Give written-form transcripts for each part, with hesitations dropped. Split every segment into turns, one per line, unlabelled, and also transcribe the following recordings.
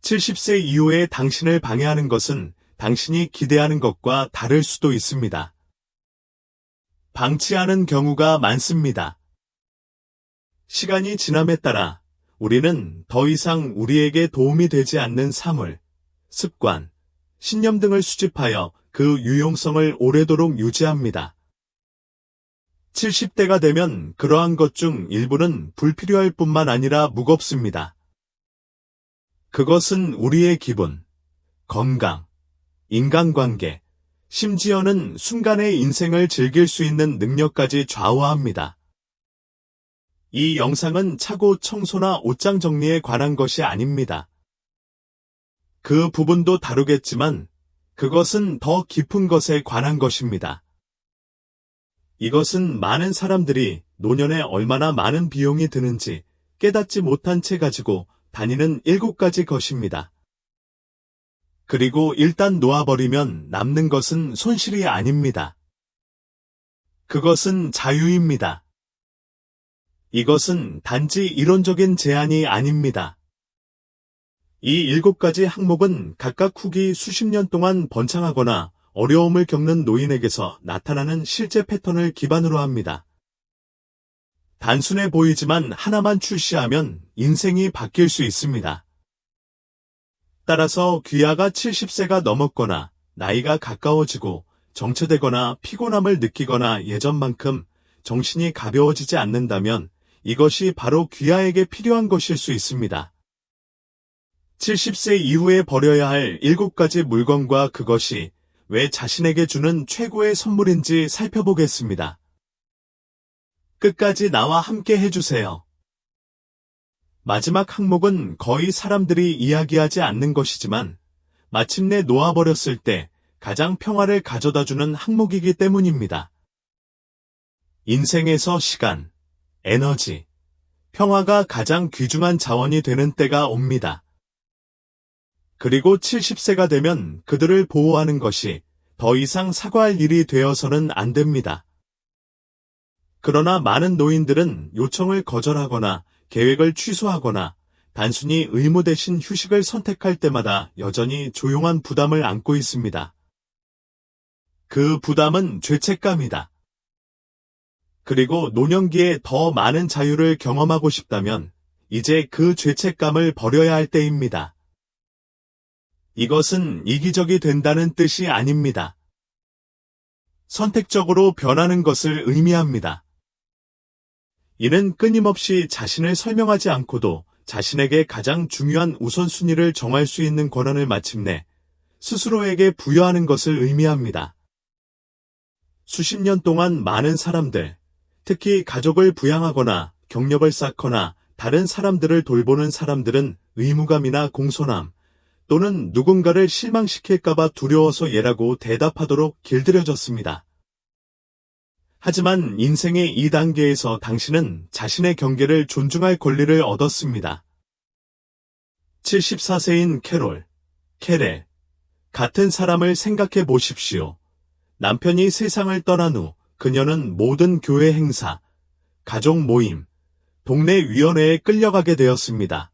70세 이후에 당신을 방해하는 것은 당신이 기대하는 것과 다를 수도 있습니다. 방치하는 경우가 많습니다. 시간이 지남에 따라 우리는 더 이상 우리에게 도움이 되지 않는 사물, 습관, 신념 등을 수집하여 그 유용성을 오래도록 유지합니다. 70대가 되면 그러한 것 중 일부는 불필요할 뿐만 아니라 무겁습니다. 그것은 우리의 기분, 건강, 인간관계, 심지어는 순간의 인생을 즐길 수 있는 능력까지 좌우합니다. 이 영상은 차고 청소나 옷장 정리에 관한 것이 아닙니다. 그 부분도 다루겠지만 그것은 더 깊은 것에 관한 것입니다. 이것은 많은 사람들이 노년에 얼마나 많은 비용이 드는지 깨닫지 못한 채 가지고 다니는 7가지 것입니다. 그리고 일단 놓아버리면 남는 것은 손실이 아닙니다. 그것은 자유입니다. 이것은 단지 이론적인 제안이 아닙니다. 이 7가지 항목은 각각 후기 수십 년 동안 번창하거나 어려움을 겪는 노인에게서 나타나는 실제 패턴을 기반으로 합니다. 단순해 보이지만 하나만 출시하면 인생이 바뀔 수 있습니다. 따라서 귀하가 70세가 넘었거나 나이가 가까워지고 정체되거나 피곤함을 느끼거나 예전만큼 정신이 가벼워지지 않는다면 이것이 바로 귀하에게 필요한 것일 수 있습니다. 70세 이후에 버려야 할 7가지 물건과 그것이 왜 자신에게 주는 최고의 선물인지 살펴보겠습니다. 끝까지 나와 함께 해주세요. 마지막 항목은 거의 사람들이 이야기하지 않는 것이지만 마침내 놓아버렸을 때 가장 평화를 가져다주는 항목이기 때문입니다. 인생에서 시간, 에너지, 평화가 가장 귀중한 자원이 되는 때가 옵니다. 그리고 70세가 되면 그들을 보호하는 것이 더 이상 사과할 일이 되어서는 안 됩니다. 그러나 많은 노인들은 요청을 거절하거나 계획을 취소하거나 단순히 의무 대신 휴식을 선택할 때마다 여전히 조용한 부담을 안고 있습니다. 그 부담은 죄책감이다. 그리고 노년기에 더 많은 자유를 경험하고 싶다면 이제 그 죄책감을 버려야 할 때입니다. 이것은 이기적이 된다는 뜻이 아닙니다. 선택적으로 변하는 것을 의미합니다. 이는 끊임없이 자신을 설명하지 않고도 자신에게 가장 중요한 우선순위를 정할 수 있는 권한을 마침내 스스로에게 부여하는 것을 의미합니다. 수십 년 동안 많은 사람들, 특히 가족을 부양하거나 경력을 쌓거나 다른 사람들을 돌보는 사람들은 의무감이나 공손함, 또는 누군가를 실망시킬까봐 두려워서 예라고 대답하도록 길들여졌습니다. 하지만 인생의 이 단계에서 당신은 자신의 경계를 존중할 권리를 얻었습니다. 74세인 캐렐, 같은 사람을 생각해 보십시오. 남편이 세상을 떠난 후 그녀는 모든 교회 행사, 가족 모임, 동네 위원회에 끌려가게 되었습니다.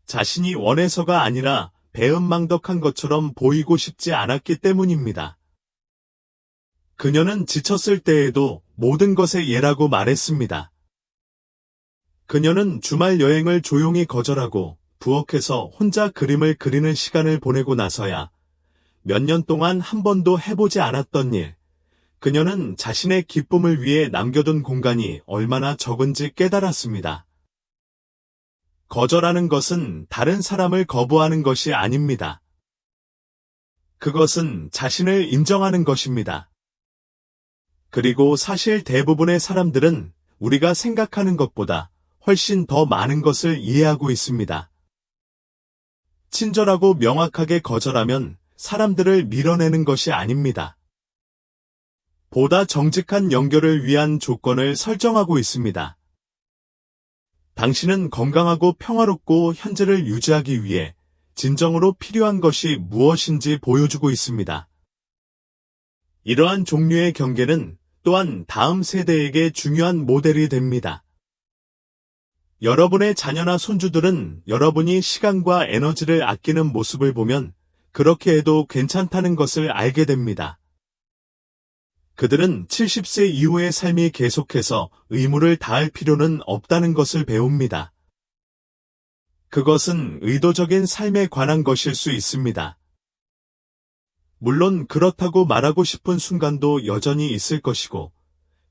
자신이 원해서가 아니라 배은망덕한 것처럼 보이고 싶지 않았기 때문입니다. 그녀는 지쳤을 때에도 모든 것에 예라고 말했습니다. 그녀는 주말 여행을 조용히 거절하고 부엌에서 혼자 그림을 그리는 시간을 보내고 나서야 몇 년 동안 한 번도 해보지 않았던 일, 그녀는 자신의 기쁨을 위해 남겨둔 공간이 얼마나 적은지 깨달았습니다. 거절하는 것은 다른 사람을 거부하는 것이 아닙니다. 그것은 자신을 인정하는 것입니다. 그리고 사실 대부분의 사람들은 우리가 생각하는 것보다 훨씬 더 많은 것을 이해하고 있습니다. 친절하고 명확하게 거절하면 사람들을 밀어내는 것이 아닙니다. 보다 정직한 연결을 위한 조건을 설정하고 있습니다. 당신은 건강하고 평화롭고 현재를 유지하기 위해 진정으로 필요한 것이 무엇인지 보여주고 있습니다. 이러한 종류의 경계는 또한 다음 세대에게 중요한 모델이 됩니다. 여러분의 자녀나 손주들은 여러분이 시간과 에너지를 아끼는 모습을 보면 그렇게 해도 괜찮다는 것을 알게 됩니다. 그들은 70세 이후의 삶이 계속해서 의무를 다할 필요는 없다는 것을 배웁니다. 그것은 의도적인 삶에 관한 것일 수 있습니다. 물론 그렇다고 말하고 싶은 순간도 여전히 있을 것이고,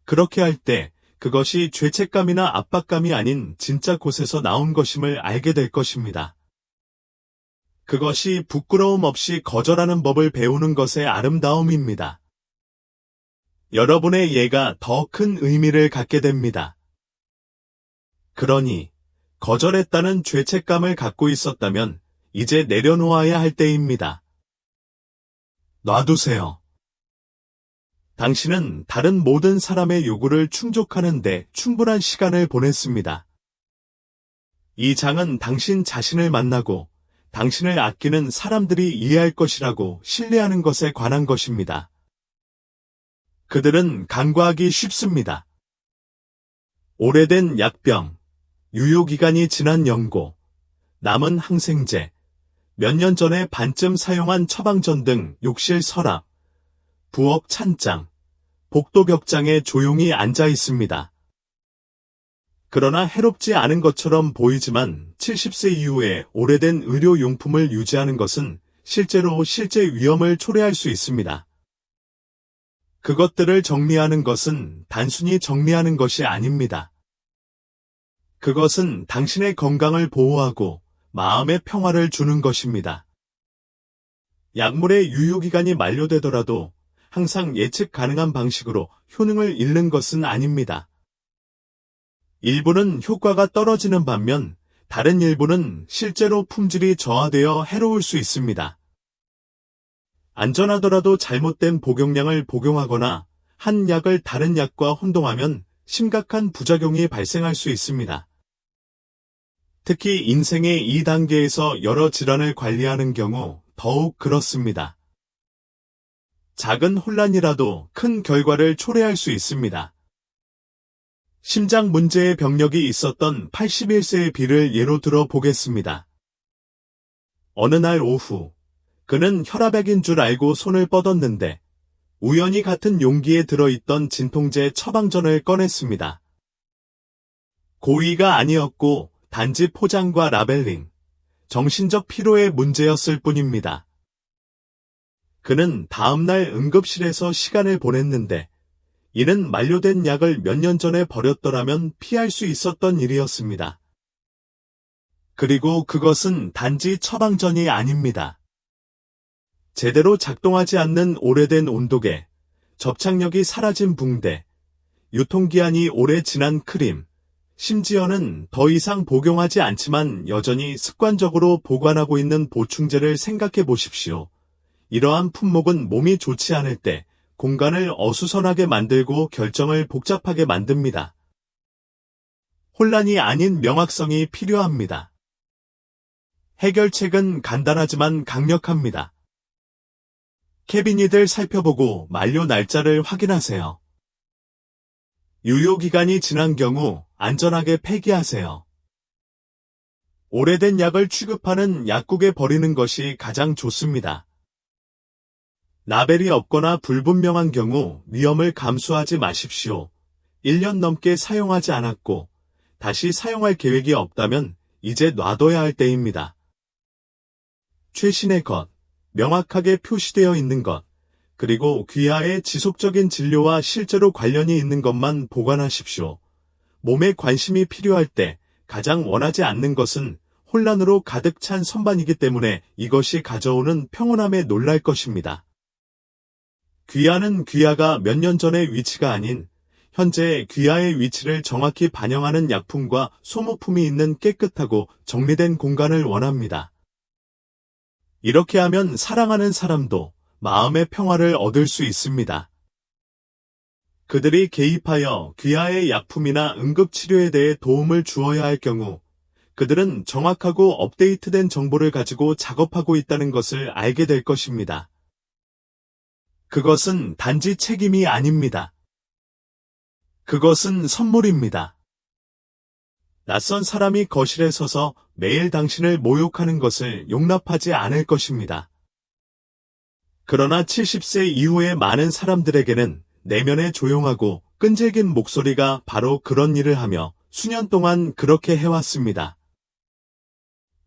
그렇게 할 때 그것이 죄책감이나 압박감이 아닌 진짜 곳에서 나온 것임을 알게 될 것입니다. 그것이 부끄러움 없이 거절하는 법을 배우는 것의 아름다움입니다. 여러분의 예가 더 큰 의미를 갖게 됩니다. 그러니 거절했다는 죄책감을 갖고 있었다면 이제 내려놓아야 할 때입니다. 놔두세요. 당신은 다른 모든 사람의 요구를 충족하는데 충분한 시간을 보냈습니다. 이 장은 당신 자신을 만나고 당신을 아끼는 사람들이 이해할 것이라고 신뢰하는 것에 관한 것입니다. 그들은 간과하기 쉽습니다. 오래된 약병, 유효기간이 지난 연고, 남은 항생제, 몇 년 전에 반쯤 사용한 처방전 등 욕실 서랍, 부엌 찬장, 복도 벽장에 조용히 앉아 있습니다. 그러나 해롭지 않은 것처럼 보이지만 70세 이후에 오래된 의료용품을 유지하는 것은 실제로 실제 위험을 초래할 수 있습니다. 그것들을 정리하는 것은 단순히 정리하는 것이 아닙니다. 그것은 당신의 건강을 보호하고 마음의 평화를 주는 것입니다. 약물의 유효기간이 만료되더라도 항상 예측 가능한 방식으로 효능을 잃는 것은 아닙니다. 일부는 효과가 떨어지는 반면 다른 일부는 실제로 품질이 저하되어 해로울 수 있습니다. 안전하더라도 잘못된 복용량을 복용하거나 한 약을 다른 약과 혼동하면 심각한 부작용이 발생할 수 있습니다. 특히 인생의 이 단계에서 여러 질환을 관리하는 경우 더욱 그렇습니다. 작은 혼란이라도 큰 결과를 초래할 수 있습니다. 심장 문제의 병력이 있었던 81세의 비를 예로 들어 보겠습니다. 어느 날 오후, 그는 혈압약인 줄 알고 손을 뻗었는데 우연히 같은 용기에 들어있던 진통제 처방전을 꺼냈습니다. 고의가 아니었고 단지 포장과 라벨링, 정신적 피로의 문제였을 뿐입니다. 그는 다음날 응급실에서 시간을 보냈는데 이는 만료된 약을 몇 년 전에 버렸더라면 피할 수 있었던 일이었습니다. 그리고 그것은 단지 처방전이 아닙니다. 제대로 작동하지 않는 오래된 온도계, 접착력이 사라진 붕대, 유통기한이 오래 지난 크림, 심지어는 더 이상 복용하지 않지만 여전히 습관적으로 보관하고 있는 보충제를 생각해 보십시오. 이러한 품목은 몸이 좋지 않을 때 공간을 어수선하게 만들고 결정을 복잡하게 만듭니다. 혼란이 아닌 명확성이 필요합니다. 해결책은 간단하지만 강력합니다. 캐비닛을 살펴보고 만료 날짜를 확인하세요. 유효기간이 지난 경우 안전하게 폐기하세요. 오래된 약을 취급하는 약국에 버리는 것이 가장 좋습니다. 라벨이 없거나 불분명한 경우 위험을 감수하지 마십시오. 1년 넘게 사용하지 않았고 다시 사용할 계획이 없다면 이제 놔둬야 할 때입니다. 최신의 것, 명확하게 표시되어 있는 것, 그리고 귀하의 지속적인 진료와 실제로 관련이 있는 것만 보관하십시오. 몸에 관심이 필요할 때 가장 원하지 않는 것은 혼란으로 가득 찬 선반이기 때문에 이것이 가져오는 평온함에 놀랄 것입니다. 귀하는 귀하가 몇 년 전의 위치가 아닌 현재 귀하의 위치를 정확히 반영하는 약품과 소모품이 있는 깨끗하고 정리된 공간을 원합니다. 이렇게 하면 사랑하는 사람도 마음의 평화를 얻을 수 있습니다. 그들이 개입하여 귀하의 약품이나 응급치료에 대해 도움을 주어야 할 경우 그들은 정확하고 업데이트된 정보를 가지고 작업하고 있다는 것을 알게 될 것입니다. 그것은 단지 책임이 아닙니다. 그것은 선물입니다. 낯선 사람이 거실에 서서 매일 당신을 모욕하는 것을 용납하지 않을 것입니다. 그러나 70세 이후의 많은 사람들에게는 내면의 조용하고 끈질긴 목소리가 바로 그런 일을 하며 수년 동안 그렇게 해왔습니다.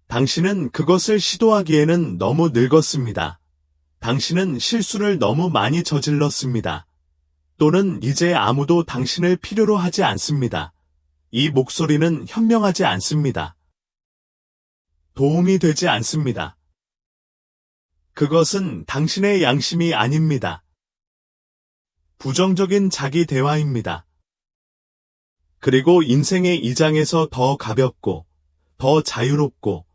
당신은 그것을 시도하기에는 너무 늙었습니다. 당신은 실수를 너무 많이 저질렀습니다. 또는 이제 아무도 당신을 필요로 하지 않습니다. 이 목소리는 현명하지 않습니다. 도움이 되지 않습니다. 그것은 당신의 양심이 아닙니다. 부정적인 자기 대화입니다. 그리고 인생의 이 장에서 더 가볍고, 더 자유롭고,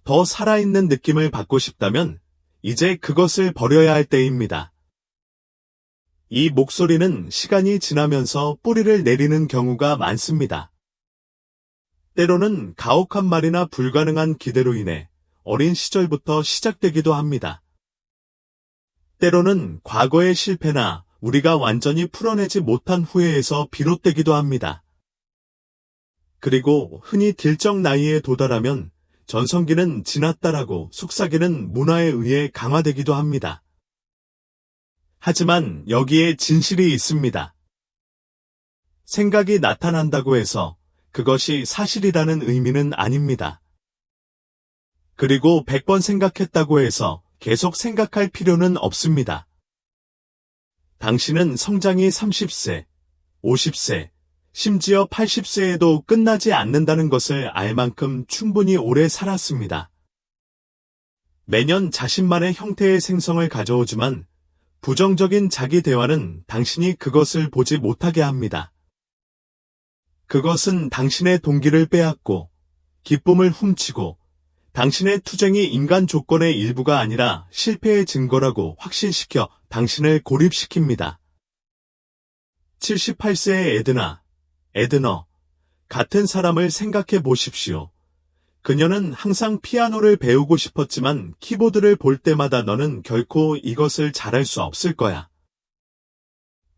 더 살아있는 느낌을 받고 싶다면 이제 그것을 버려야 할 때입니다. 이 목소리는 시간이 지나면서 뿌리를 내리는 경우가 많습니다. 때로는 가혹한 말이나 불가능한 기대로 인해 어린 시절부터 시작되기도 합니다. 때로는 과거의 실패나 우리가 완전히 풀어내지 못한 후회에서 비롯되기도 합니다. 그리고 흔히 딜적 나이에 도달하면 전성기는 지났다라고 속삭이는 문화에 의해 강화되기도 합니다. 하지만 여기에 진실이 있습니다. 생각이 나타난다고 해서 그것이 사실이라는 의미는 아닙니다. 그리고 100번 생각했다고 해서 계속 생각할 필요는 없습니다. 당신은 성장이 30세, 50세, 심지어 80세에도 끝나지 않는다는 것을 알 만큼 충분히 오래 살았습니다. 매년 자신만의 형태의 생성을 가져오지만 부정적인 자기 대화는 당신이 그것을 보지 못하게 합니다. 그것은 당신의 동기를 빼앗고 기쁨을 훔치고 당신의 투쟁이 인간 조건의 일부가 아니라 실패의 증거라고 확신시켜 당신을 고립시킵니다. 78세의 에드너, 같은 사람을 생각해 보십시오. 그녀는 항상 피아노를 배우고 싶었지만 키보드를 볼 때마다 너는 결코 이것을 잘할 수 없을 거야.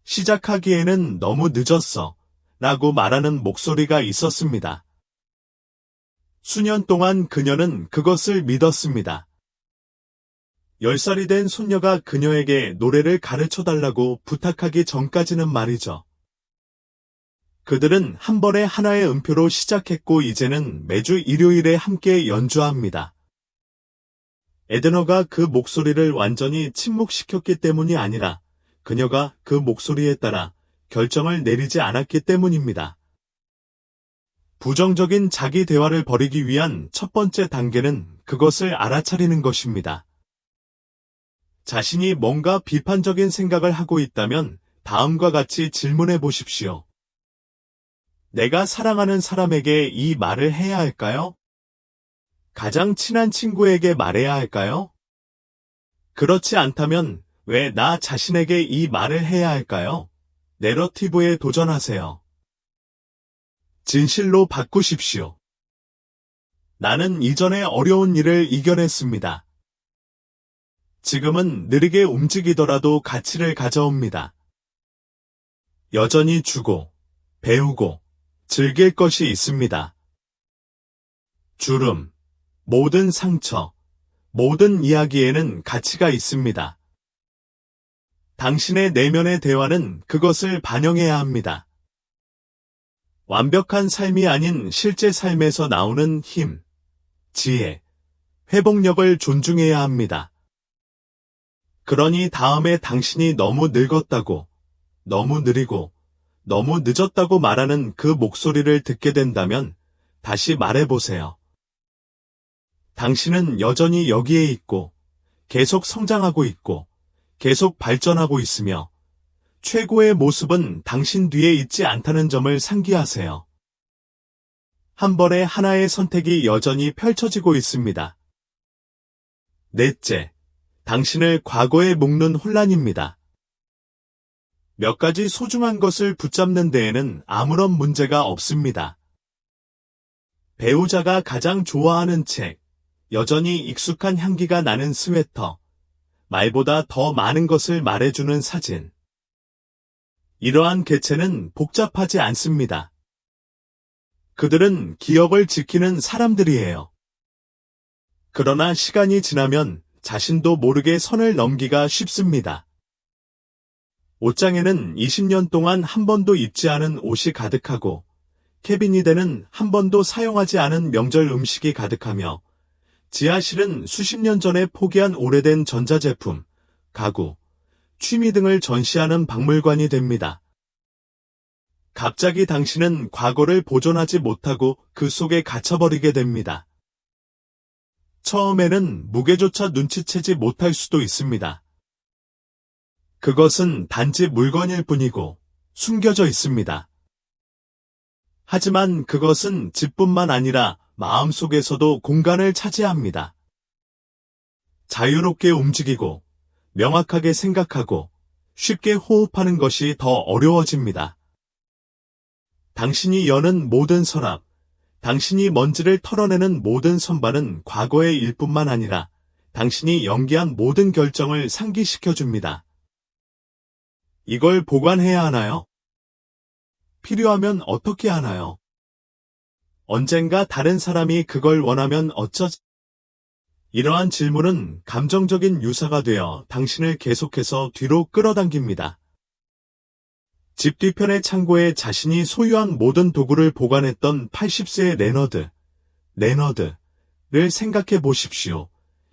시작하기에는 너무 늦었어. 라고 말하는 목소리가 있었습니다. 수년 동안 그녀는 그것을 믿었습니다. 10살이 된 손녀가 그녀에게 노래를 가르쳐달라고 부탁하기 전까지는 말이죠. 그들은 한 번에 하나의 음표로 시작했고 이제는 매주 일요일에 함께 연주합니다. 에드너가 그 목소리를 완전히 침묵시켰기 때문이 아니라 그녀가 그 목소리에 따라 결정을 내리지 않았기 때문입니다. 부정적인 자기 대화를 버리기 위한 첫 번째 단계는 그것을 알아차리는 것입니다. 자신이 뭔가 비판적인 생각을 하고 있다면 다음과 같이 질문해 보십시오. 내가 사랑하는 사람에게 이 말을 해야 할까요? 가장 친한 친구에게 말해야 할까요? 그렇지 않다면 왜 나 자신에게 이 말을 해야 할까요? 내러티브에 도전하세요. 진실로 바꾸십시오. 나는 이전에 어려운 일을 이겨냈습니다. 지금은 느리게 움직이더라도 가치를 가져옵니다. 여전히 주고, 배우고, 즐길 것이 있습니다. 주름, 모든 상처, 모든 이야기에는 가치가 있습니다. 당신의 내면의 대화는 그것을 반영해야 합니다. 완벽한 삶이 아닌 실제 삶에서 나오는 힘, 지혜, 회복력을 존중해야 합니다. 그러니 다음에 당신이 너무 늙었다고, 너무 느리고, 너무 늦었다고 말하는 그 목소리를 듣게 된다면 다시 말해보세요. 당신은 여전히 여기에 있고, 계속 성장하고 있고, 계속 발전하고 있으며, 최고의 모습은 당신 뒤에 있지 않다는 점을 상기하세요. 한 번에 하나의 선택이 여전히 펼쳐지고 있습니다. 넷째, 당신을 과거에 묶는 혼란입니다. 몇 가지 소중한 것을 붙잡는 데에는 아무런 문제가 없습니다. 배우자가 가장 좋아하는 책, 여전히 익숙한 향기가 나는 스웨터, 말보다 더 많은 것을 말해주는 사진. 이러한 개체는 복잡하지 않습니다. 그들은 기억을 지키는 사람들이에요. 그러나 시간이 지나면 자신도 모르게 선을 넘기가 쉽습니다. 옷장에는 20년 동안 한 번도 입지 않은 옷이 가득하고 캐비닛에는 한 번도 사용하지 않은 명절 음식이 가득하며 지하실은 수십 년 전에 포기한 오래된 전자제품, 가구, 취미 등을 전시하는 박물관이 됩니다. 갑자기 당신은 과거를 보존하지 못하고 그 속에 갇혀버리게 됩니다. 처음에는 무게조차 눈치채지 못할 수도 있습니다. 그것은 단지 물건일 뿐이고 숨겨져 있습니다. 하지만 그것은 집뿐만 아니라 마음속에서도 공간을 차지합니다. 자유롭게 움직이고 명확하게 생각하고 쉽게 호흡하는 것이 더 어려워집니다. 당신이 여는 모든 서랍, 당신이 먼지를 털어내는 모든 선반은 과거의 일뿐만 아니라 당신이 연기한 모든 결정을 상기시켜줍니다. 이걸 보관해야 하나요? 필요하면 어떻게 하나요? 언젠가 다른 사람이 그걸 원하면 어쩌지? 이러한 질문은 감정적인 유사가 되어 당신을 계속해서 뒤로 끌어당깁니다. 집 뒤편의 창고에 자신이 소유한 모든 도구를 보관했던 80세의 레너드를 생각해 보십시오.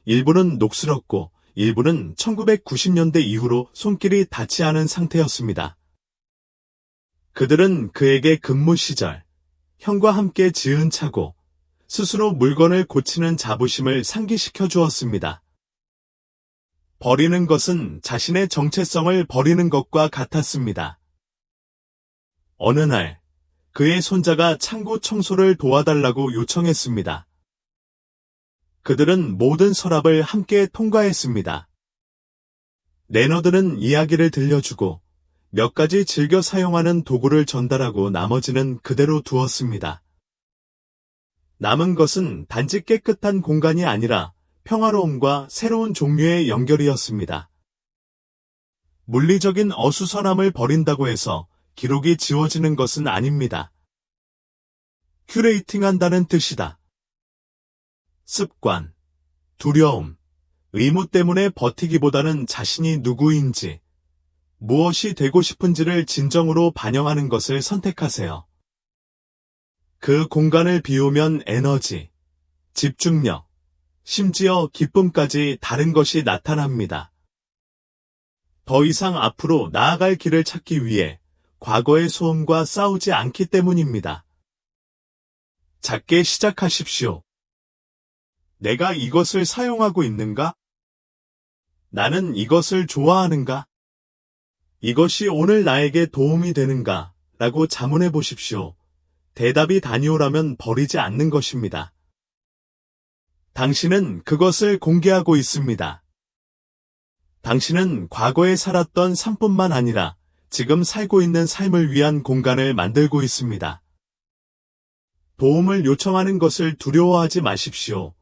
일부는 녹슬었고 일부는 1990년대 이후로 손길이 닿지 않은 상태였습니다. 그들은 그에게 근무 시절, 형과 함께 지은 차고, 스스로 물건을 고치는 자부심을 상기시켜 주었습니다. 버리는 것은 자신의 정체성을 버리는 것과 같았습니다. 어느 날, 그의 손자가 창고 청소를 도와달라고 요청했습니다. 그들은 모든 서랍을 함께 통과했습니다. 레너드는 이야기를 들려주고 몇 가지 즐겨 사용하는 도구를 전달하고 나머지는 그대로 두었습니다. 남은 것은 단지 깨끗한 공간이 아니라 평화로움과 새로운 종류의 연결이었습니다. 물리적인 어수선함을 버린다고 해서 기록이 지워지는 것은 아닙니다. 큐레이팅한다는 뜻이다. 습관, 두려움, 의무 때문에 버티기보다는 자신이 누구인지, 무엇이 되고 싶은지를 진정으로 반영하는 것을 선택하세요. 그 공간을 비우면 에너지, 집중력, 심지어 기쁨까지 다른 것이 나타납니다. 더 이상 앞으로 나아갈 길을 찾기 위해 과거의 소음과 싸우지 않기 때문입니다. 작게 시작하십시오. 내가 이것을 사용하고 있는가? 나는 이것을 좋아하는가? 이것이 오늘 나에게 도움이 되는가? 라고 자문해 보십시오. 대답이 다니오라면 버리지 않는 것입니다. 당신은 그것을 공개하고 있습니다. 당신은 과거에 살았던 삶뿐만 아니라 지금 살고 있는 삶을 위한 공간을 만들고 있습니다. 도움을 요청하는 것을 두려워하지 마십시오.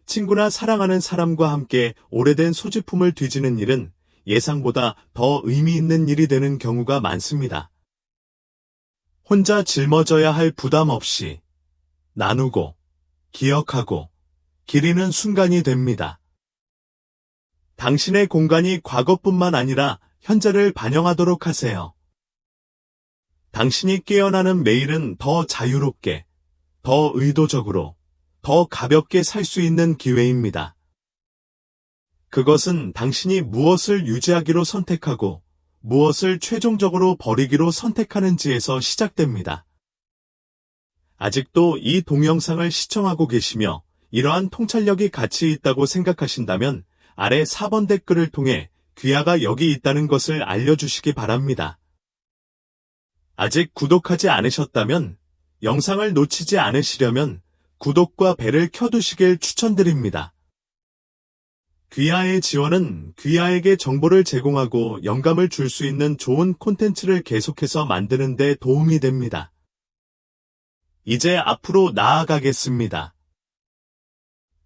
친구나 사랑하는 사람과 함께 오래된 소지품을 뒤지는 일은 예상보다 더 의미 있는 일이 되는 경우가 많습니다. 혼자 짊어져야 할 부담 없이 나누고 기억하고 기리는 순간이 됩니다. 당신의 공간이 과거뿐만 아니라 현재를 반영하도록 하세요. 당신이 깨어나는 매일은 더 자유롭게, 더 의도적으로, 더 가볍게 살 수 있는 기회입니다. 그것은 당신이 무엇을 유지하기로 선택하고 무엇을 최종적으로 버리기로 선택하는지에서 시작됩니다. 아직도 이 동영상을 시청하고 계시며 이러한 통찰력이 가치 있다고 생각하신다면 아래 4번 댓글을 통해 귀하가 여기 있다는 것을 알려주시기 바랍니다. 아직 구독하지 않으셨다면 영상을 놓치지 않으시려면 구독과 벨을 켜두시길 추천드립니다. 귀하의 지원은 귀하에게 정보를 제공하고 영감을 줄 수 있는 좋은 콘텐츠를 계속해서 만드는 데 도움이 됩니다. 이제 앞으로 나아가겠습니다.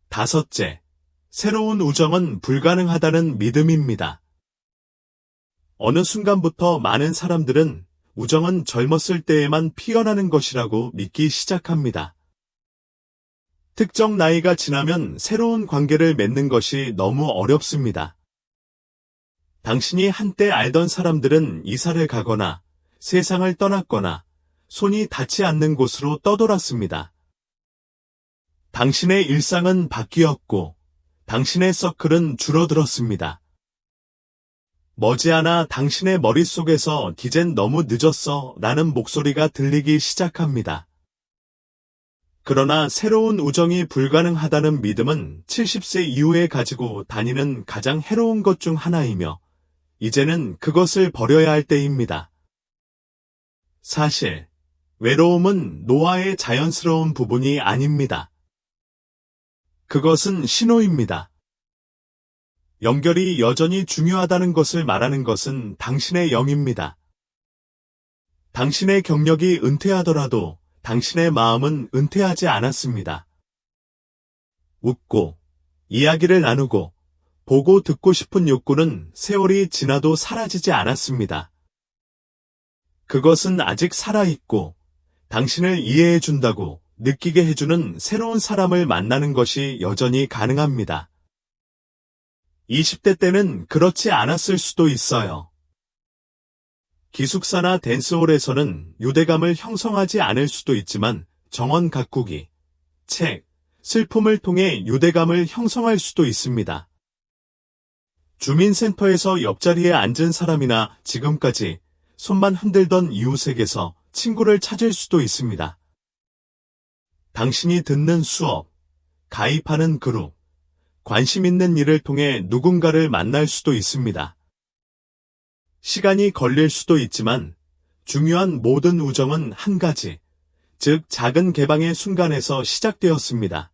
5째, 새로운 우정은 불가능하다는 믿음입니다. 어느 순간부터 많은 사람들은 우정은 젊었을 때에만 피어나는 것이라고 믿기 시작합니다. 특정 나이가 지나면 새로운 관계를 맺는 것이 너무 어렵습니다. 당신이 한때 알던 사람들은 이사를 가거나 세상을 떠났거나 손이 닿지 않는 곳으로 떠돌았습니다. 당신의 일상은 바뀌었고 당신의 서클은 줄어들었습니다. 머지않아 당신의 머릿속에서 이젠 너무 늦었어 라는 목소리가 들리기 시작합니다. 그러나 새로운 우정이 불가능하다는 믿음은 70세 이후에 가지고 다니는 가장 해로운 것 중 하나이며 이제는 그것을 버려야 할 때입니다. 사실 외로움은 노화의 자연스러운 부분이 아닙니다. 그것은 신호입니다. 연결이 여전히 중요하다는 것을 말하는 것은 당신의 영입니다. 당신의 경력이 은퇴하더라도 당신의 마음은 은퇴하지 않았습니다. 웃고, 이야기를 나누고, 보고 듣고 싶은 욕구는 세월이 지나도 사라지지 않았습니다. 그것은 아직 살아있고, 당신을 이해해준다고 느끼게 해주는 새로운 사람을 만나는 것이 여전히 가능합니다. 20대 때는 그렇지 않았을 수도 있어요. 기숙사나 댄스홀에서는 유대감을 형성하지 않을 수도 있지만 정원 가꾸기, 책, 슬픔을 통해 유대감을 형성할 수도 있습니다. 주민센터에서 옆자리에 앉은 사람이나 지금까지 손만 흔들던 이웃에게서 친구를 찾을 수도 있습니다. 당신이 듣는 수업, 가입하는 그룹, 관심 있는 일을 통해 누군가를 만날 수도 있습니다. 시간이 걸릴 수도 있지만 중요한 모든 우정은 한 가지, 즉 작은 개방의 순간에서 시작되었습니다.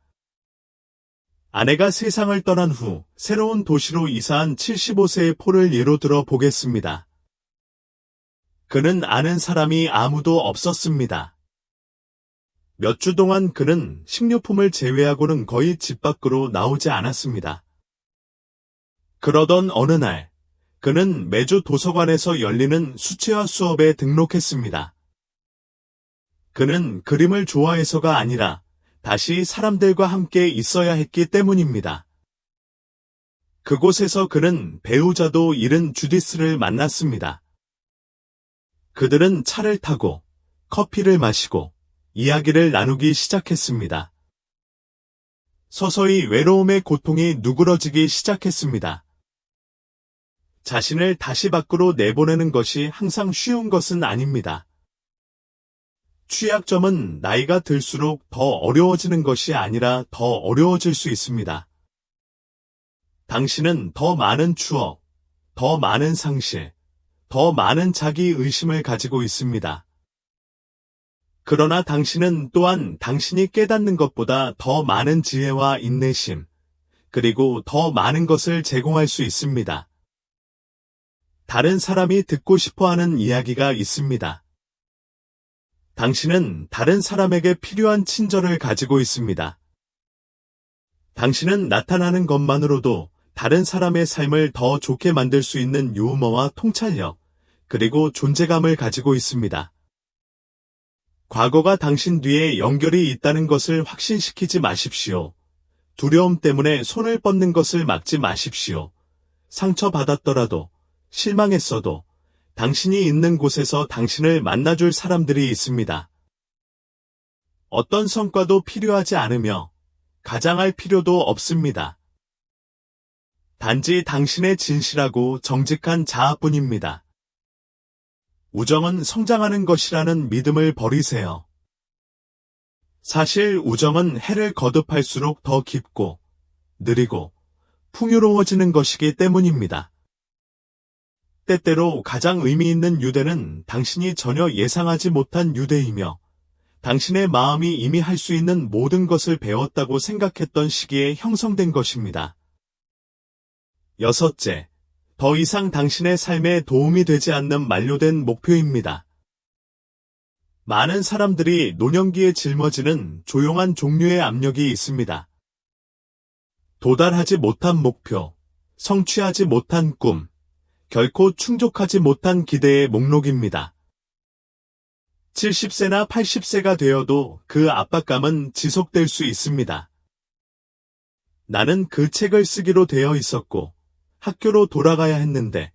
아내가 세상을 떠난 후 새로운 도시로 이사한 75세의 폴을 예로 들어 보겠습니다. 그는 아는 사람이 아무도 없었습니다. 몇 주 동안 그는 식료품을 제외하고는 거의 집 밖으로 나오지 않았습니다. 그러던 어느 날, 그는 매주 도서관에서 열리는 수채화 수업에 등록했습니다. 그는 그림을 좋아해서가 아니라 다시 사람들과 함께 있어야 했기 때문입니다. 그곳에서 그는 배우자도 잃은 주디스를 만났습니다. 그들은 차를 타고 커피를 마시고 이야기를 나누기 시작했습니다. 서서히 외로움의 고통이 누그러지기 시작했습니다. 자신을 다시 밖으로 내보내는 것이 항상 쉬운 것은 아닙니다. 취약점은 나이가 들수록 더 어려워지는 것이 아니라 더 어려워질 수 있습니다. 당신은 더 많은 추억, 더 많은 상실, 더 많은 자기 의심을 가지고 있습니다. 그러나 당신은 또한 당신이 깨닫는 것보다 더 많은 지혜와 인내심, 그리고 더 많은 것을 제공할 수 있습니다. 다른 사람이 듣고 싶어하는 이야기가 있습니다. 당신은 다른 사람에게 필요한 친절을 가지고 있습니다. 당신은 나타나는 것만으로도 다른 사람의 삶을 더 좋게 만들 수 있는 유머와 통찰력, 그리고 존재감을 가지고 있습니다. 과거가 당신 뒤에 연결이 있다는 것을 확신시키지 마십시오. 두려움 때문에 손을 뻗는 것을 막지 마십시오. 상처받았더라도, 실망했어도, 당신이 있는 곳에서 당신을 만나줄 사람들이 있습니다. 어떤 성과도 필요하지 않으며, 가장할 필요도 없습니다. 단지 당신의 진실하고 정직한 자아뿐입니다. 우정은 성장하는 것이라는 믿음을 버리세요. 사실 우정은 해를 거듭할수록 더 깊고, 느리고, 풍요로워지는 것이기 때문입니다. 때때로 가장 의미 있는 유대는 당신이 전혀 예상하지 못한 유대이며, 당신의 마음이 이미 할 수 있는 모든 것을 배웠다고 생각했던 시기에 형성된 것입니다. 여섯째, 더 이상 당신의 삶에 도움이 되지 않는 만료된 목표입니다. 많은 사람들이 노년기에 짊어지는 조용한 종류의 압력이 있습니다. 도달하지 못한 목표, 성취하지 못한 꿈, 결코 충족하지 못한 기대의 목록입니다. 70세나 80세가 되어도 그 압박감은 지속될 수 있습니다. 나는 그 책을 쓰기로 되어 있었고 학교로 돌아가야 했는데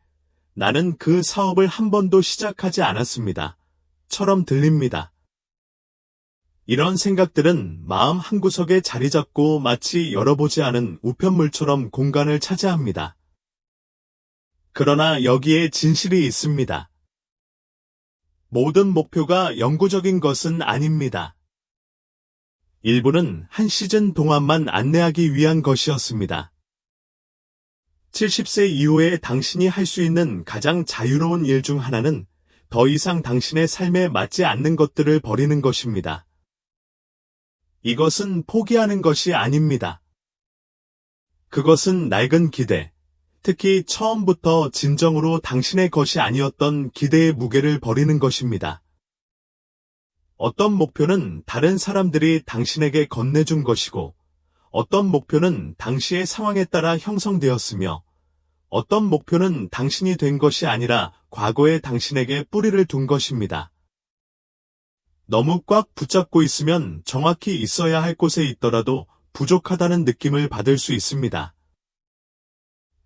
나는 그 사업을 한 번도 시작하지 않았습니다. 처럼 들립니다. 이런 생각들은 마음 한구석에 자리 잡고 마치 열어보지 않은 우편물처럼 공간을 차지합니다. 그러나 여기에 진실이 있습니다. 모든 목표가 영구적인 것은 아닙니다. 일부는 한 시즌 동안만 안내하기 위한 것이었습니다. 70세 이후에 당신이 할 수 있는 가장 자유로운 일 중 하나는 더 이상 당신의 삶에 맞지 않는 것들을 버리는 것입니다. 이것은 포기하는 것이 아닙니다. 그것은 낡은 기대, 특히 처음부터 진정으로 당신의 것이 아니었던 기대의 무게를 버리는 것입니다. 어떤 목표는 다른 사람들이 당신에게 건네준 것이고, 어떤 목표는 당시의 상황에 따라 형성되었으며, 어떤 목표는 당신이 된 것이 아니라 과거의 당신에게 뿌리를 둔 것입니다. 너무 꽉 붙잡고 있으면 정확히 있어야 할 곳에 있더라도 부족하다는 느낌을 받을 수 있습니다.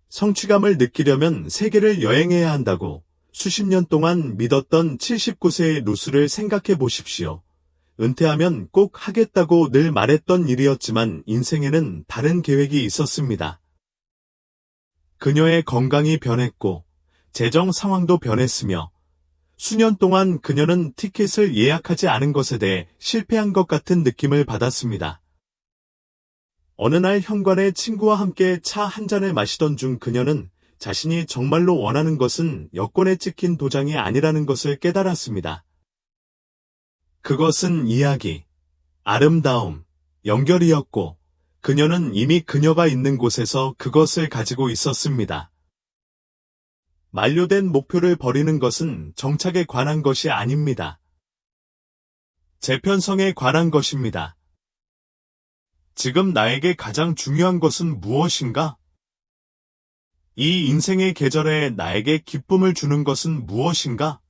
성취감을 느끼려면 세계를 여행해야 한다고 수십 년 동안 믿었던 79세의 루스를 생각해 보십시오. 은퇴하면 꼭 하겠다고 늘 말했던 일이었지만 인생에는 다른 계획이 있었습니다. 그녀의 건강이 변했고 재정 상황도 변했으며 수년 동안 그녀는 티켓을 예약하지 않은 것에 대해 실패한 것 같은 느낌을 받았습니다. 어느 날 현관에 친구와 함께 차 한 잔을 마시던 중 그녀는 자신이 정말로 원하는 것은 여권에 찍힌 도장이 아니라는 것을 깨달았습니다. 그것은 이야기, 아름다움, 연결이었고 그녀는 이미 그녀가 있는 곳에서 그것을 가지고 있었습니다. 만료된 목표를 버리는 것은 정착에 관한 것이 아닙니다. 재편성에 관한 것입니다. 지금 나에게 가장 중요한 것은 무엇인가? 이 인생의 계절에 나에게 기쁨을 주는 것은 무엇인가?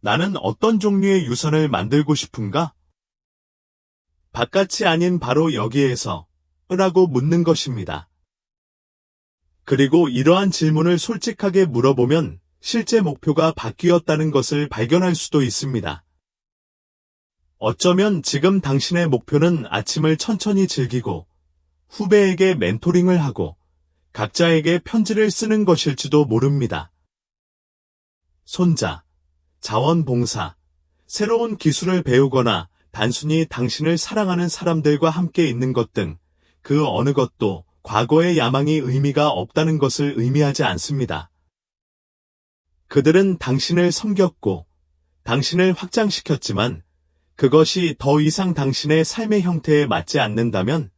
나는 어떤 종류의 유산을 만들고 싶은가? 바깥이 아닌 바로 여기에서 라고 묻는 것입니다. 그리고 이러한 질문을 솔직하게 물어보면 실제 목표가 바뀌었다는 것을 발견할 수도 있습니다. 어쩌면 지금 당신의 목표는 아침을 천천히 즐기고 후배에게 멘토링을 하고 각자에게 편지를 쓰는 것일지도 모릅니다. 손자, 자원봉사, 새로운 기술을 배우거나 단순히 당신을 사랑하는 사람들과 함께 있는 것 등 그 어느 것도 과거의 야망이 의미가 없다는 것을 의미하지 않습니다. 그들은 당신을 섬겼고 당신을 확장시켰지만 그것이 더 이상 당신의 삶의 형태에 맞지 않는다면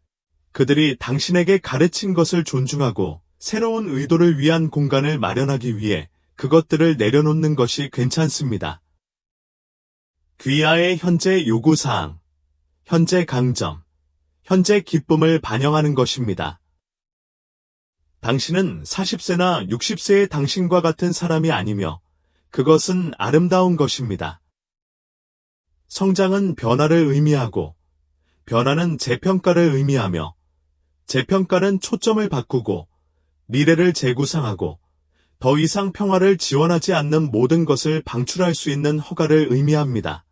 그들이 당신에게 가르친 것을 존중하고 새로운 의도를 위한 공간을 마련하기 위해 그것들을 내려놓는 것이 괜찮습니다. 귀하의 현재 요구사항, 현재 강점, 현재 기쁨을 반영하는 것입니다. 당신은 40세나 60세의 당신과 같은 사람이 아니며 그것은 아름다운 것입니다. 성장은 변화를 의미하고 변화는 재평가를 의미하며 재평가는 초점을 바꾸고 미래를 재구상하고 더 이상 평화를 지원하지 않는 모든 것을 방출할 수 있는 허가를 의미합니다.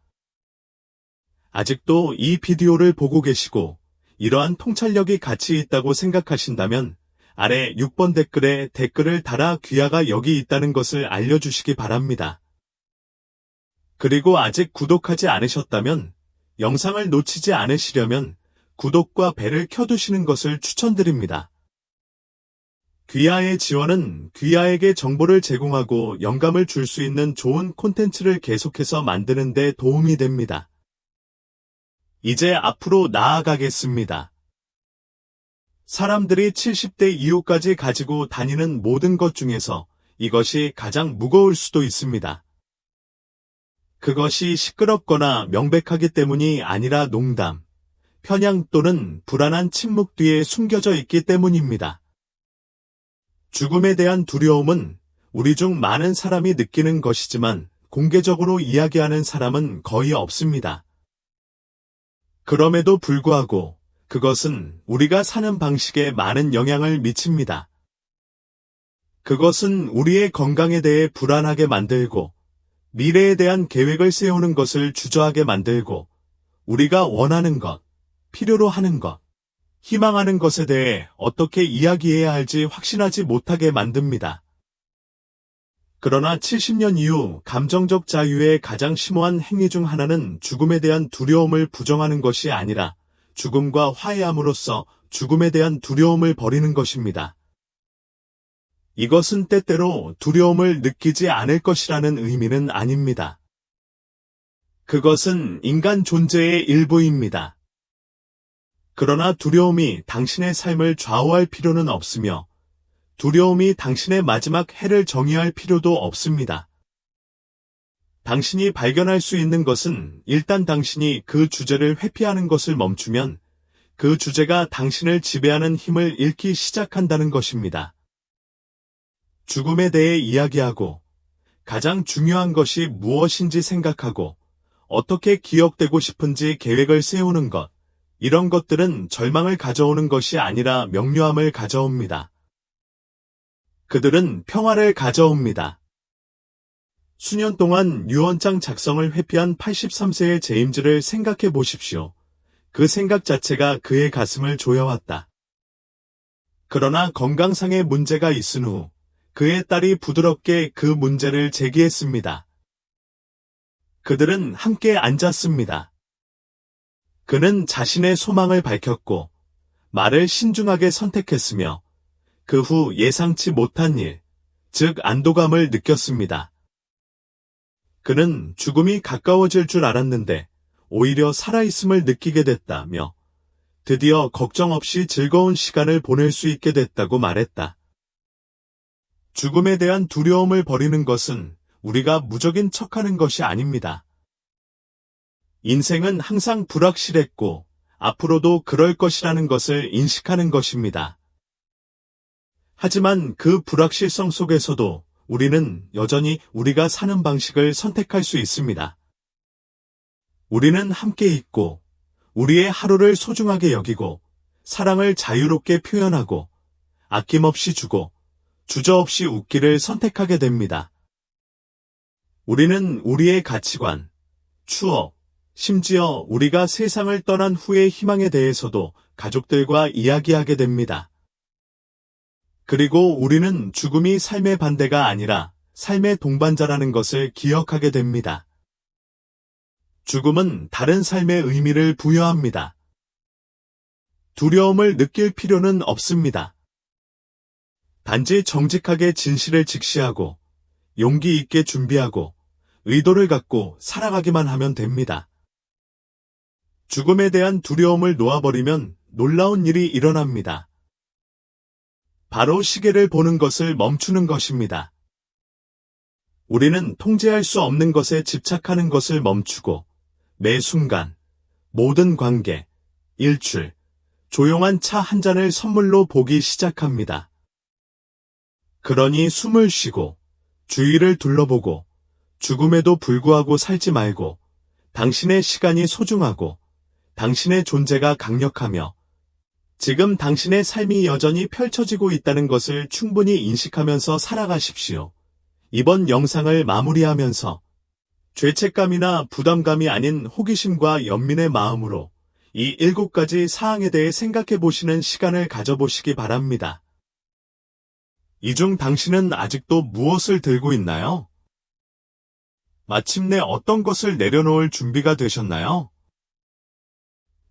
아직도 이 비디오를 보고 계시고 이러한 통찰력이 가치 있다고 생각하신다면 아래 6번 댓글에 댓글을 달아 귀하가 여기 있다는 것을 알려주시기 바랍니다. 그리고 아직 구독하지 않으셨다면 영상을 놓치지 않으시려면 구독과 벨을 켜두시는 것을 추천드립니다. 귀하의 지원은 귀하에게 정보를 제공하고 영감을 줄 수 있는 좋은 콘텐츠를 계속해서 만드는 데 도움이 됩니다. 이제 앞으로 나아가겠습니다. 사람들이 70대 이후까지 가지고 다니는 모든 것 중에서 이것이 가장 무거울 수도 있습니다. 그것이 시끄럽거나 명백하기 때문이 아니라 농담, 편향 또는 불안한 침묵 뒤에 숨겨져 있기 때문입니다. 죽음에 대한 두려움은 우리 중 많은 사람이 느끼는 것이지만 공개적으로 이야기하는 사람은 거의 없습니다. 그럼에도 불구하고 그것은 우리가 사는 방식에 많은 영향을 미칩니다. 그것은 우리의 건강에 대해 불안하게 만들고 미래에 대한 계획을 세우는 것을 주저하게 만들고 우리가 원하는 것, 필요로 하는 것, 희망하는 것에 대해 어떻게 이야기해야 할지 확신하지 못하게 만듭니다. 그러나 70년 이후 감정적 자유의 가장 심오한 행위 중 하나는 죽음에 대한 두려움을 부정하는 것이 아니라 죽음과 화해함으로써 죽음에 대한 두려움을 버리는 것입니다. 이것은 때때로 두려움을 느끼지 않을 것이라는 의미는 아닙니다. 그것은 인간 존재의 일부입니다. 그러나 두려움이 당신의 삶을 좌우할 필요는 없으며 두려움이 당신의 마지막 해를 정의할 필요도 없습니다. 당신이 발견할 수 있는 것은 일단 당신이 그 주제를 회피하는 것을 멈추면 그 주제가 당신을 지배하는 힘을 잃기 시작한다는 것입니다. 죽음에 대해 이야기하고 가장 중요한 것이 무엇인지 생각하고 어떻게 기억되고 싶은지 계획을 세우는 것, 이런 것들은 절망을 가져오는 것이 아니라 명료함을 가져옵니다. 그들은 평화를 가져옵니다. 수년 동안 유언장 작성을 회피한 83세의 제임즈를 생각해 보십시오. 그 생각 자체가 그의 가슴을 조여왔다. 그러나 건강상의 문제가 있은 후 그의 딸이 부드럽게 그 문제를 제기했습니다. 그들은 함께 앉았습니다. 그는 자신의 소망을 밝혔고 말을 신중하게 선택했으며 그 후 예상치 못한 일, 즉 안도감을 느꼈습니다. 그는 죽음이 가까워질 줄 알았는데 오히려 살아있음을 느끼게 됐다며 드디어 걱정 없이 즐거운 시간을 보낼 수 있게 됐다고 말했다. 죽음에 대한 두려움을 버리는 것은 우리가 무적인 척하는 것이 아닙니다. 인생은 항상 불확실했고 앞으로도 그럴 것이라는 것을 인식하는 것입니다. 하지만 그 불확실성 속에서도 우리는 여전히 우리가 사는 방식을 선택할 수 있습니다. 우리는 함께 있고 우리의 하루를 소중하게 여기고 사랑을 자유롭게 표현하고 아낌없이 주고 주저없이 웃기를 선택하게 됩니다. 우리는 우리의 가치관, 추억, 심지어 우리가 세상을 떠난 후의 희망에 대해서도 가족들과 이야기하게 됩니다. 그리고 우리는 죽음이 삶의 반대가 아니라 삶의 동반자라는 것을 기억하게 됩니다. 죽음은 다른 삶의 의미를 부여합니다. 두려움을 느낄 필요는 없습니다. 단지 정직하게 진실을 직시하고 용기 있게 준비하고 의도를 갖고 살아가기만 하면 됩니다. 죽음에 대한 두려움을 놓아버리면 놀라운 일이 일어납니다. 바로 시계를 보는 것을 멈추는 것입니다. 우리는 통제할 수 없는 것에 집착하는 것을 멈추고 매 순간, 모든 관계, 일출, 조용한 차 한 잔을 선물로 보기 시작합니다. 그러니 숨을 쉬고 주위를 둘러보고 죽음에도 불구하고 살지 말고 당신의 시간이 소중하고 당신의 존재가 강력하며 지금 당신의 삶이 여전히 펼쳐지고 있다는 것을 충분히 인식하면서 살아가십시오. 이번 영상을 마무리하면서 죄책감이나 부담감이 아닌 호기심과 연민의 마음으로 이 7가지 사항에 대해 생각해 보시는 시간을 가져보시기 바랍니다. 이 중 당신은 아직도 무엇을 들고 있나요? 마침내 어떤 것을 내려놓을 준비가 되셨나요?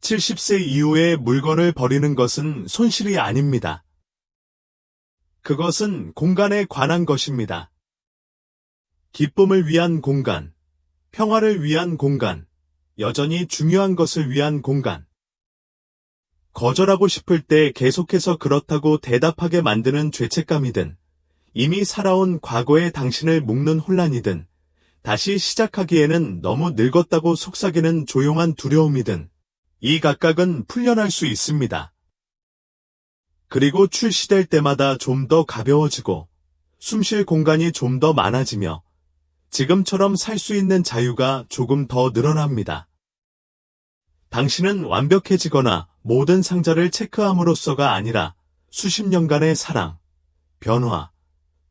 70세 이후에 물건을 버리는 것은 손실이 아닙니다. 그것은 공간에 관한 것입니다. 기쁨을 위한 공간, 평화를 위한 공간, 여전히 중요한 것을 위한 공간. 거절하고 싶을 때 계속해서 그렇다고 대답하게 만드는 죄책감이든, 이미 살아온 과거의 당신을 묶는 혼란이든, 다시 시작하기에는 너무 늙었다고 속삭이는 조용한 두려움이든, 이 각각은 풀려날 수 있습니다. 그리고 출시될 때마다 좀 더 가벼워지고 숨 쉴 공간이 좀 더 많아지며 지금처럼 살 수 있는 자유가 조금 더 늘어납니다. 당신은 완벽해지거나 모든 상자를 체크함으로써가 아니라 수십 년간의 사랑, 변화,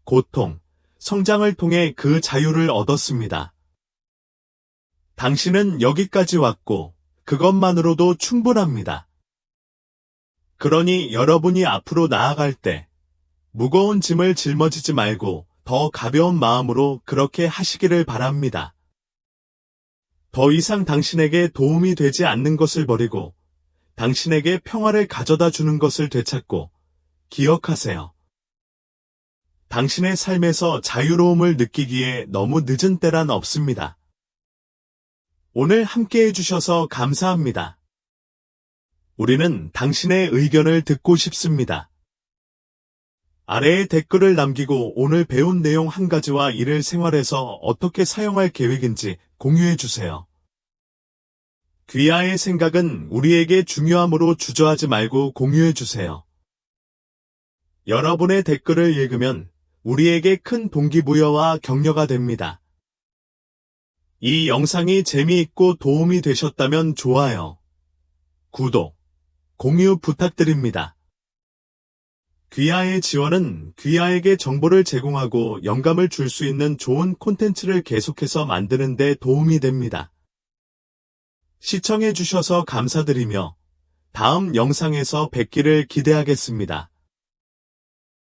고통, 성장을 통해 그 자유를 얻었습니다. 당신은 여기까지 왔고 그것만으로도 충분합니다. 그러니 여러분이 앞으로 나아갈 때 무거운 짐을 짊어지지 말고 더 가벼운 마음으로 그렇게 하시기를 바랍니다. 더 이상 당신에게 도움이 되지 않는 것을 버리고 당신에게 평화를 가져다 주는 것을 되찾고 기억하세요. 당신의 삶에서 자유로움을 느끼기에 너무 늦은 때란 없습니다. 오늘 함께 해주셔서 감사합니다. 우리는 당신의 의견을 듣고 싶습니다. 아래에 댓글을 남기고 오늘 배운 내용 한 가지와 이를 생활에서 어떻게 사용할 계획인지 공유해 주세요. 귀하의 생각은 우리에게 중요함으로 주저하지 말고 공유해 주세요. 여러분의 댓글을 읽으면 우리에게 큰 동기부여와 격려가 됩니다. 이 영상이 재미있고 도움이 되셨다면 좋아요, 구독, 공유 부탁드립니다. 귀하의 지원은 귀하에게 정보를 제공하고 영감을 줄 수 있는 좋은 콘텐츠를 계속해서 만드는 데 도움이 됩니다. 시청해 주셔서 감사드리며 다음 영상에서 뵙기를 기대하겠습니다.